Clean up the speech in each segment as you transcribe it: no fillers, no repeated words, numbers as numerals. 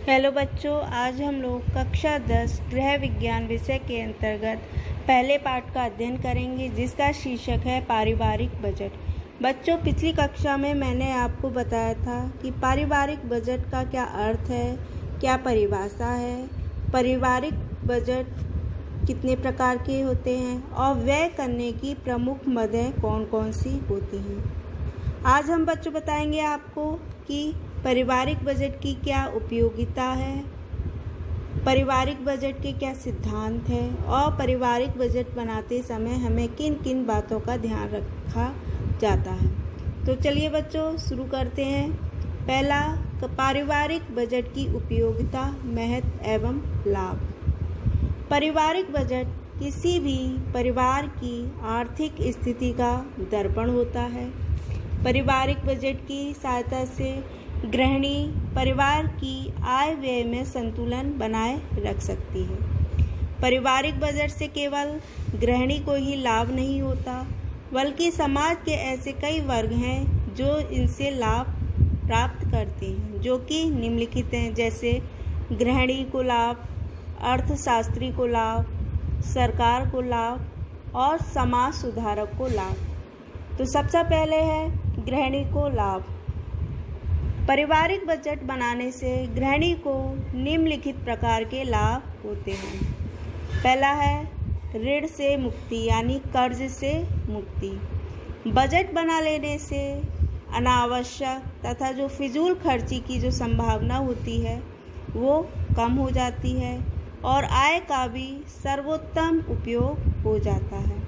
Hello बच्चों, आज हम लोग कक्षा 10 गृह विज्ञान विषय के अंतर्गत पहले पाठ का अध्ययन करेंगे, जिसका शीर्षक है पारिवारिक बजट। बच्चों, पिछली कक्षा में मैंने आपको बताया था कि पारिवारिक बजट का क्या अर्थ है, क्या परिभाषा है, पारिवारिक बजट कितने प्रकार के होते हैं और व्यय करने की प्रमुख मदें कौन कौन सी होती हैं। आज हम बच्चों बताएंगे आपको कि पारिवारिक बजट की क्या उपयोगिता है, पारिवारिक बजट के क्या सिद्धांत हैं और पारिवारिक बजट बनाते समय हमें किन किन बातों का ध्यान रखा जाता है। तो चलिए बच्चों शुरू करते हैं। पहला, पारिवारिक बजट की उपयोगिता, महत्व एवं लाभ। पारिवारिक बजट किसी भी परिवार की आर्थिक स्थिति का दर्पण होता है। पारिवारिक बजट की सहायता से गृहिणी परिवार की आय व्यय में संतुलन बनाए रख सकती है। पारिवारिक बजट से केवल गृहिणी को ही लाभ नहीं होता, बल्कि समाज के ऐसे कई वर्ग हैं जो इनसे लाभ प्राप्त करते हैं, जो कि निम्नलिखित हैं, जैसे गृहिणी को लाभ, अर्थशास्त्री को लाभ, सरकार को लाभ और समाज सुधारक को लाभ। तो सबसे पहले है गृहिणी को लाभ। पारिवारिक बजट बनाने से गृहिणी को निम्नलिखित प्रकार के लाभ होते हैं। पहला है ऋण से मुक्ति, यानी कर्ज से मुक्ति। बजट बना लेने से अनावश्यक तथा जो फिजूल खर्ची की जो संभावना होती है वो कम हो जाती है और आय का भी सर्वोत्तम उपयोग हो जाता है।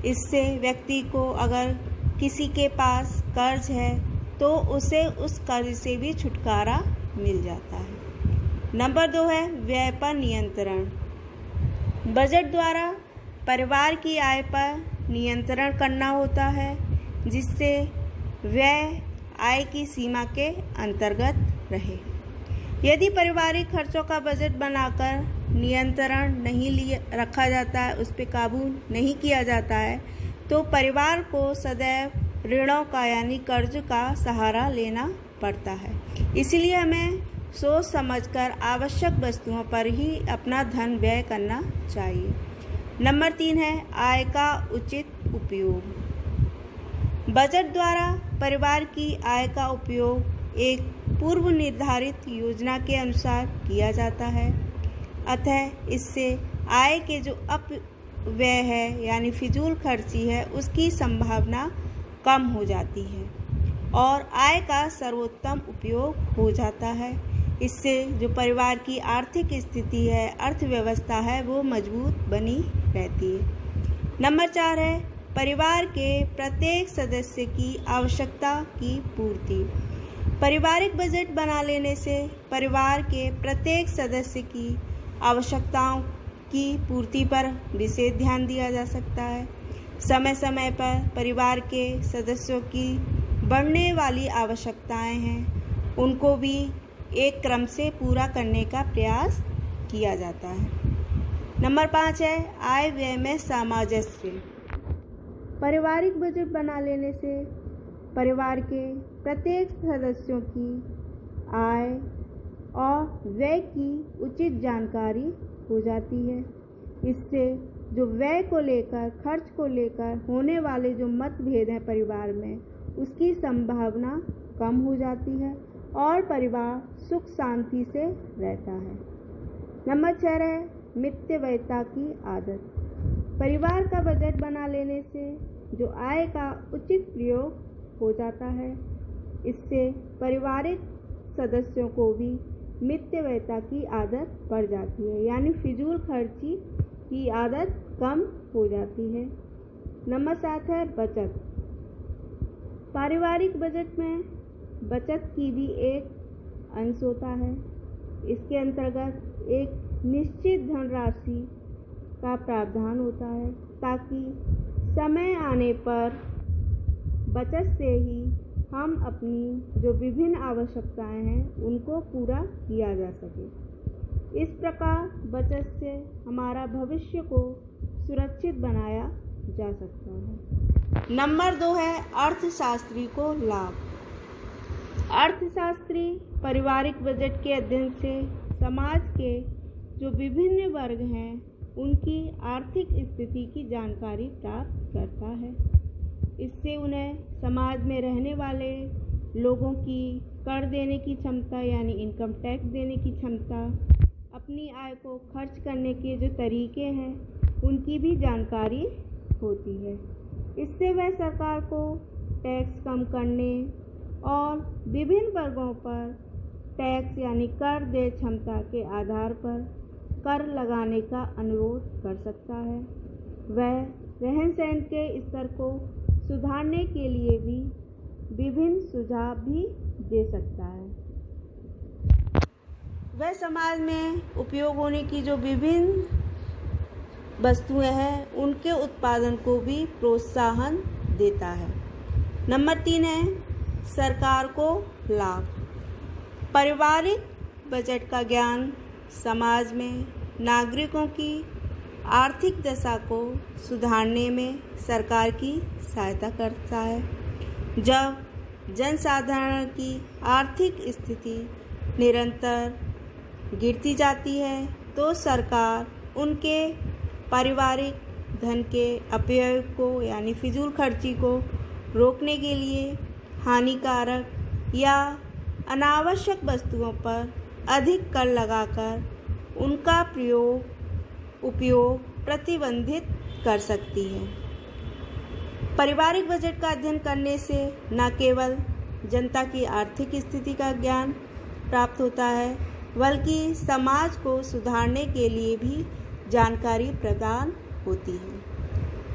इससे व्यक्ति को अगर किसी के पास कर्ज है तो उसे उस कर्ज से भी छुटकारा मिल जाता है। नंबर 2 है व्यय पर नियंत्रण। बजट द्वारा परिवार की आय पर नियंत्रण करना होता है, जिससे व्यय आय की सीमा के अंतर्गत रहे। यदि पारिवारिक खर्चों का बजट बनाकर नियंत्रण नहीं रखा जाता है, उस पर काबू नहीं किया जाता है, तो परिवार को सदैव ऋणों का यानी कर्ज का सहारा लेना पड़ता है। इसलिए हमें सोच समझकर आवश्यक वस्तुओं पर ही अपना धन व्यय करना चाहिए। नंबर 3 है आय का उचित उपयोग। बजट द्वारा परिवार की आय का उपयोग एक पूर्व निर्धारित योजना के अनुसार किया जाता है। अतः इससे आय के जो अपव्यय है यानी फिजूल खर्ची है, उसकी संभावना कम हो जाती है और आय का सर्वोत्तम उपयोग हो जाता है। इससे जो परिवार की आर्थिक स्थिति है, अर्थव्यवस्था है, वो मजबूत बनी रहती है। नंबर 4 है परिवार के प्रत्येक सदस्य की आवश्यकता की पूर्ति। पारिवारिक बजट बना लेने से परिवार के प्रत्येक सदस्य की आवश्यकताओं की पूर्ति पर विशेष ध्यान दिया जा सकता है। समय समय पर परिवार के सदस्यों की बढ़ने वाली आवश्यकताएं हैं, उनको भी एक क्रम से पूरा करने का प्रयास किया जाता है। नंबर 5 है आय व्यय में सामंजस्य। पारिवारिक बजट बना लेने से परिवार के प्रत्येक सदस्यों की आय और व्यय की उचित जानकारी हो जाती है। इससे जो व्यय को लेकर, खर्च को लेकर होने वाले जो मतभेद हैं परिवार में, उसकी संभावना कम हो जाती है और परिवार सुख शांति से रहता है। नंबर 6 है मितव्ययता की आदत। परिवार का बजट बना लेने से जो आय का उचित प्रयोग हो जाता है, इससे पारिवारिक सदस्यों को भी मितव्ययता की आदत पड़ जाती है, यानी फिजूल खर्ची की आदत कम हो जाती है। नंबर 7 है बचत। पारिवारिक बजट में बचत की भी एक अंश होता है। इसके अंतर्गत एक निश्चित धनराशि का प्रावधान होता है, ताकि समय आने पर बचत से ही हम अपनी जो विभिन्न आवश्यकताएं हैं उनको पूरा किया जा सके। इस प्रकार बचत से हमारा भविष्य को सुरक्षित बनाया जा सकता है। नंबर 2 है अर्थशास्त्री को लाभ। अर्थशास्त्री पारिवारिक बजट के अध्ययन से समाज के जो विभिन्न वर्ग हैं उनकी आर्थिक स्थिति की जानकारी प्राप्त करता है। इससे उन्हें समाज में रहने वाले लोगों की कर देने की क्षमता यानी इनकम टैक्स देने की क्षमता, अपनी आय को खर्च करने के जो तरीके हैं उनकी भी जानकारी होती है। इससे वह सरकार को टैक्स कम करने और विभिन्न वर्गों पर टैक्स यानी कर दे क्षमता के आधार पर कर लगाने का अनुरोध कर सकता है। वह रहन सहन के स्तर को सुधारने के लिए भी विभिन्न सुझाव भी दे सकता है। वह समाज में उपयोग होने की जो विभिन्न वस्तुएं हैं उनके उत्पादन को भी प्रोत्साहन देता है। नंबर 3 है सरकार को लाभ। पारिवारिक बजट का ज्ञान समाज में नागरिकों की आर्थिक दशा को सुधारने में सरकार की सहायता करता है। जब जनसाधारण की आर्थिक स्थिति निरंतर गिरती जाती है तो सरकार उनके पारिवारिक धन के अपव्यय को यानी फिजूल खर्ची को रोकने के लिए हानिकारक या अनावश्यक वस्तुओं पर अधिक कर लगाकर उनका उपयोग प्रतिबंधित कर सकती है। पारिवारिक बजट का अध्ययन करने से न केवल जनता की आर्थिक स्थिति का ज्ञान प्राप्त होता है बल्कि समाज को सुधारने के लिए भी जानकारी प्रदान होती है।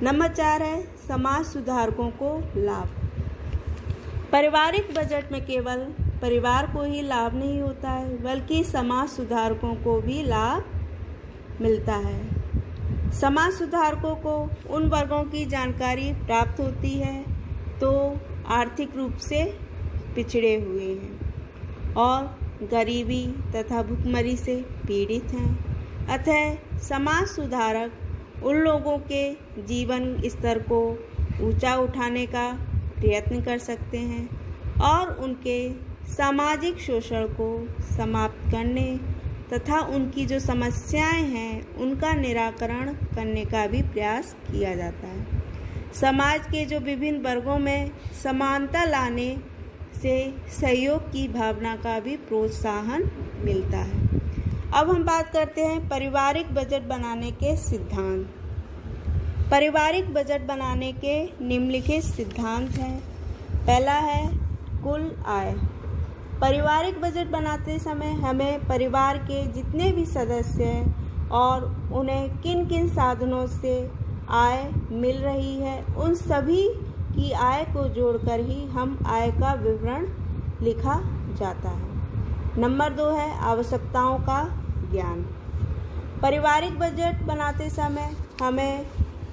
नंबर 4 है समाज सुधारकों को लाभ। पारिवारिक बजट में केवल परिवार को ही लाभ नहीं होता है बल्कि समाज सुधारकों को भी लाभ मिलता है। समाज सुधारकों को उन वर्गों की जानकारी प्राप्त होती है तो आर्थिक रूप से पिछड़े हुए हैं और गरीबी तथा भुखमरी से पीड़ित हैं। अतः समाज सुधारक उन लोगों के जीवन स्तर को ऊंचा उठाने का प्रयत्न कर सकते हैं और उनके सामाजिक शोषण को समाप्त करने तथा उनकी जो समस्याएं हैं उनका निराकरण करने का भी प्रयास किया जाता है। समाज के जो विभिन्न वर्गों में समानता लाने से सहयोग की भावना का भी प्रोत्साहन मिलता है। अब हम बात करते हैं पारिवारिक बजट बनाने के सिद्धांत। पारिवारिक बजट बनाने के निम्नलिखित सिद्धांत हैं। पहला है कुल आय। पारिवारिक बजट बनाते समय हमें परिवार के जितने भी सदस्य हैं और उन्हें किन किन साधनों से आय मिल रही है उन सभी की आय को जोड़कर ही हम आय का विवरण लिखा जाता है। नंबर 2 है आवश्यकताओं का ज्ञान। पारिवारिक बजट बनाते समय हमें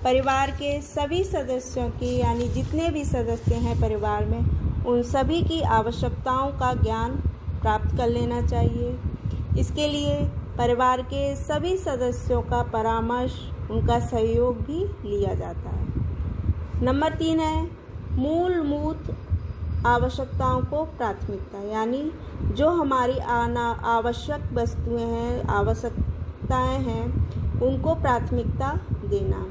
परिवार के सभी सदस्यों की यानी जितने भी सदस्य हैं परिवार में उन सभी की आवश्यकताओं का ज्ञान प्राप्त कर लेना चाहिए। इसके लिए परिवार के सभी सदस्यों का परामर्श उनका सहयोग भी लिया जाता है। नंबर 3 है मूलभूत आवश्यकताओं को प्राथमिकता यानी जो हमारी आवश्यक वस्तुएं हैं आवश्यकताएं हैं उनको प्राथमिकता देना।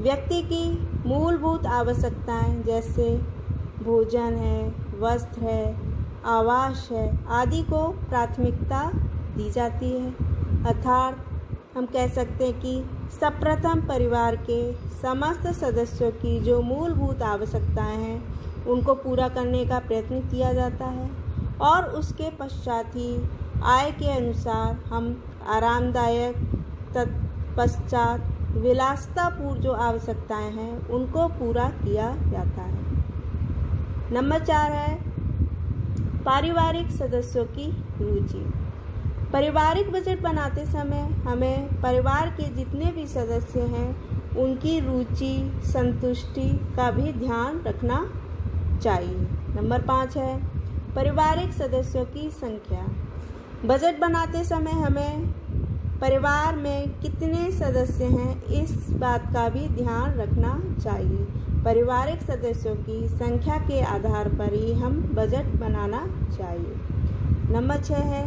व्यक्ति की मूलभूत आवश्यकताएं जैसे भोजन है, वस्त्र है, आवास है आदि को प्राथमिकता दी जाती है। अर्थात हम कह सकते हैं कि सर्वप्रथम परिवार के समस्त सदस्यों की जो मूलभूत आवश्यकताएं हैं उनको पूरा करने का प्रयत्न किया जाता है और उसके पश्चात ही आय के अनुसार हम आरामदायक तत्पश्चात विलासितापूर्ण जो आवश्यकताएं हैं उनको पूरा किया जाता है। नंबर 4 है पारिवारिक सदस्यों की रुचि। पारिवारिक बजट बनाते समय हमें परिवार के जितने भी सदस्य हैं उनकी रुचि संतुष्टि का भी ध्यान रखना चाहिए। नंबर 5 है पारिवारिक सदस्यों की संख्या। बजट बनाते समय हमें परिवार में कितने सदस्य हैं इस बात का भी ध्यान रखना चाहिए। पारिवारिक सदस्यों की संख्या के आधार पर ही हम बजट बनाना चाहिए। नंबर 6 है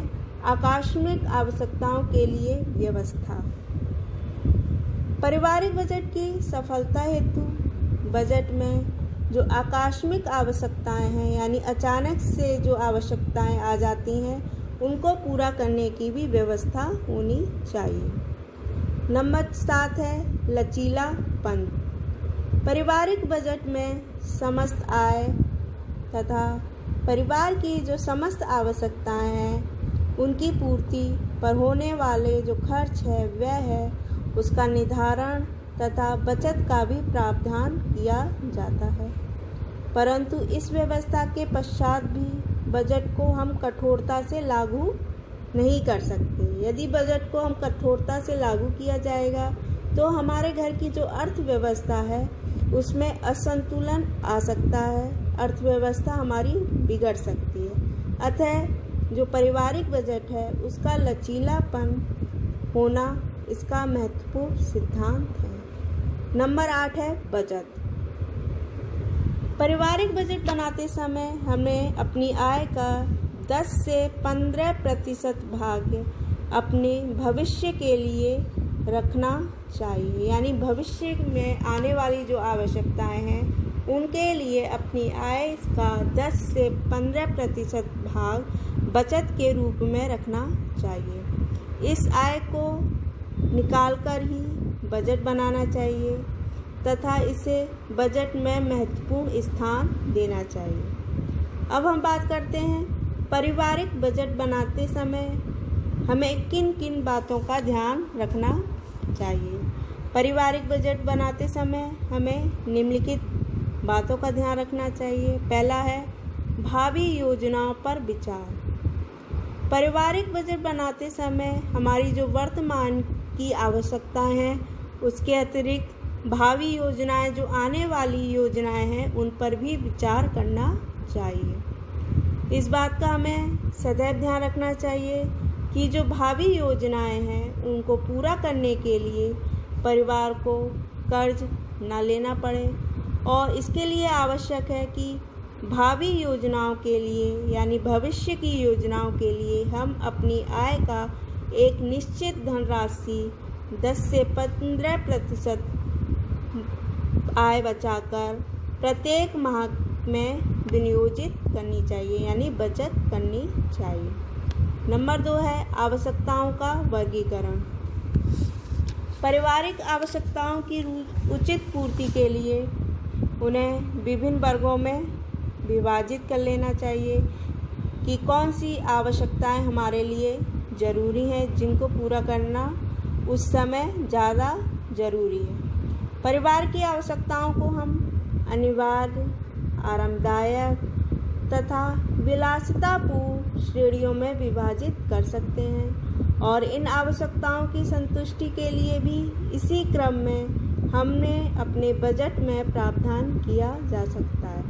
आकस्मिक आवश्यकताओं के लिए व्यवस्था। पारिवारिक बजट की सफलता हेतु बजट में जो आकस्मिक आवश्यकताएं हैं यानी अचानक से जो आवश्यकताएं आ जाती हैं उनको पूरा करने की भी व्यवस्था होनी चाहिए। नंबर 7 है लचीलापन। पारिवारिक बजट में समस्त आय तथा परिवार की जो समस्त आवश्यकताएं हैं उनकी पूर्ति पर होने वाले जो खर्च है व्यय है उसका निर्धारण तथा बचत का भी प्रावधान किया जाता है। परंतु इस व्यवस्था के पश्चात भी बजट को हम कठोरता से लागू नहीं कर सकते। यदि बजट को हम कठोरता से लागू किया जाएगा तो हमारे घर की जो अर्थव्यवस्था है उसमें असंतुलन आ सकता है, अर्थव्यवस्था हमारी बिगड़ सकती है। अतः जो पारिवारिक बजट है उसका लचीलापन होना इसका महत्वपूर्ण सिद्धांत है। नंबर 8 है बचत। पारिवारिक बजट बनाते समय हमें अपनी आय का 10 से 15% भाग अपने भविष्य के लिए रखना चाहिए, यानी भविष्य में आने वाली जो आवश्यकताएं हैं उनके लिए अपनी आय का 10 से 15% भाग बचत के रूप में रखना चाहिए। इस आय को निकालकर ही बजट बनाना चाहिए तथा इसे बजट में महत्वपूर्ण स्थान देना चाहिए। अब हम बात करते हैं पारिवारिक बजट बनाते समय हमें किन किन बातों का ध्यान रखना चाहिए। पारिवारिक बजट बनाते समय हमें निम्नलिखित बातों का ध्यान रखना चाहिए। पहला है भावी योजनाओं पर विचार। पारिवारिक बजट बनाते समय हमारी जो वर्तमान की आवश्यकताएं हैं उसके अतिरिक्त भावी योजनाएं जो आने वाली योजनाएं हैं उन पर भी विचार करना चाहिए। इस बात का हमें सदैव ध्यान रखना चाहिए कि जो भावी योजनाएं हैं उनको पूरा करने के लिए परिवार को कर्ज न लेना पड़े और इसके लिए आवश्यक है कि भावी योजनाओं के लिए यानी भविष्य की योजनाओं के लिए हम अपनी आय का एक निश्चित धनराशि 10 से 15% आय बचाकर प्रत्येक माह में विनियोजित करनी चाहिए यानी बचत करनी चाहिए। नंबर 2 है आवश्यकताओं का वर्गीकरण। पारिवारिक आवश्यकताओं की उचित पूर्ति के लिए उन्हें विभिन्न वर्गों में विभाजित कर लेना चाहिए कि कौन सी आवश्यकताएं हमारे लिए ज़रूरी हैं जिनको पूरा करना उस समय ज़्यादा ज़रूरी है। परिवार की आवश्यकताओं को हम अनिवार्य, आरामदायक तथा विलासितापूर्ण श्रेणियों में विभाजित कर सकते हैं और इन आवश्यकताओं की संतुष्टि के लिए भी इसी क्रम में हमने अपने बजट में प्रावधान किया जा सकता है।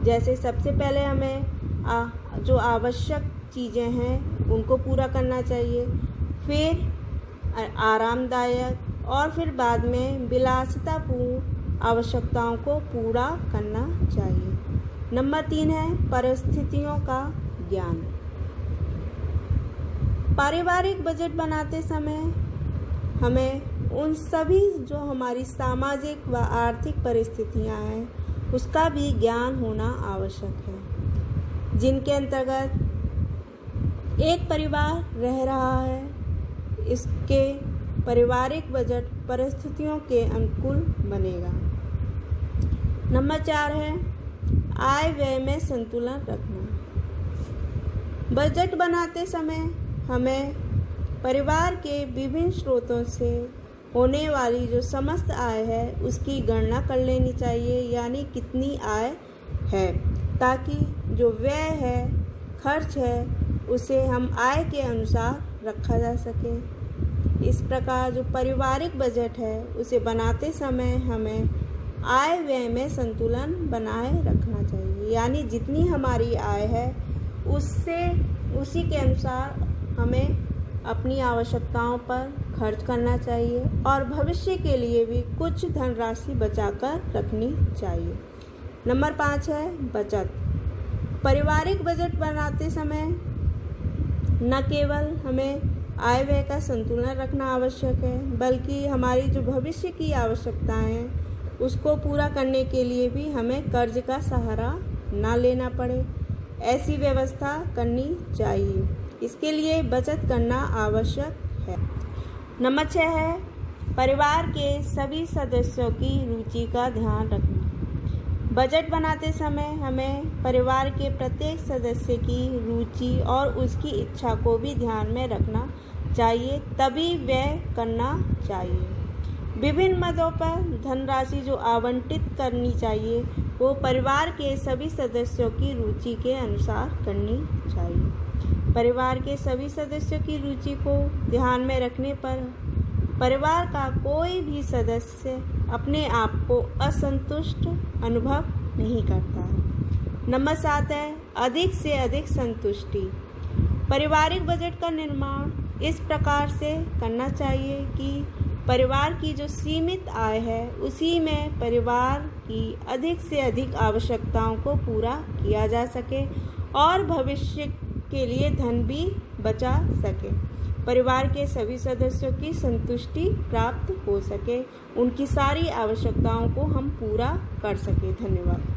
जैसे सबसे पहले हमें जो आवश्यक चीज़ें हैं उनको पूरा करना चाहिए, फिर आरामदायक और फिर बाद में विलासितापूर्ण आवश्यकताओं को पूरा करना चाहिए। नंबर 3 है परिस्थितियों का ज्ञान। पारिवारिक बजट बनाते समय हमें उन सभी जो हमारी सामाजिक व आर्थिक परिस्थितियां हैं उसका भी ज्ञान होना आवश्यक है, जिनके अंतर्गत एक परिवार रह रहा है, इसके पारिवारिक बजट परिस्थितियों के अनुकूल बनेगा। नंबर 4 है आय व्यय में संतुलन रखना। बजट बनाते समय हमें परिवार के विभिन्न स्रोतों से होने वाली जो समस्त आय है उसकी गणना कर लेनी चाहिए, यानी कितनी आय है, ताकि जो व्यय है, खर्च है, उसे हम आय के अनुसार रखा जा सके। इस प्रकार जो पारिवारिक बजट है उसे बनाते समय हमें आय व्यय में संतुलन बनाए रखना चाहिए, यानी जितनी हमारी आय है उससे उसी के अनुसार हमें अपनी आवश्यकताओं पर खर्च करना चाहिए और भविष्य के लिए भी कुछ धनराशि बचाकर रखनी चाहिए। नंबर 5 है बचत। पारिवारिक बजट बनाते समय न केवल हमें आय व्यय का संतुलन रखना आवश्यक है, बल्कि हमारी जो भविष्य की आवश्यकताएं हैं उसको पूरा करने के लिए भी हमें कर्ज का सहारा ना लेना पड़े, ऐसी व्यवस्था करनी चाहिए। इसके लिए बचत करना आवश्यक है। नंबर 6 है परिवार के सभी सदस्यों की रुचि का ध्यान रखना। बजट बनाते समय हमें परिवार के प्रत्येक सदस्य की रुचि और उसकी इच्छा को भी ध्यान में रखना चाहिए, तभी व्यय करना चाहिए। विभिन्न मदों पर धनराशि जो आवंटित करनी चाहिए वो परिवार के सभी सदस्यों की रुचि के अनुसार करनी चाहिए। परिवार के सभी सदस्यों की रुचि को ध्यान में रखने पर परिवार का कोई भी सदस्य अपने आप को असंतुष्ट अनुभव नहीं करता है। नंबर 7 है अधिक से अधिक संतुष्टि। पारिवारिक बजट का निर्माण इस प्रकार से करना चाहिए कि परिवार की जो सीमित आय है उसी में परिवार की अधिक से अधिक आवश्यकताओं को पूरा किया जा सके और भविष्य के लिए धन भी बचा सके। परिवार के सभी सदस्यों की संतुष्टि प्राप्त हो सके, उनकी सारी आवश्यकताओं को हम पूरा कर सके। धन्यवाद।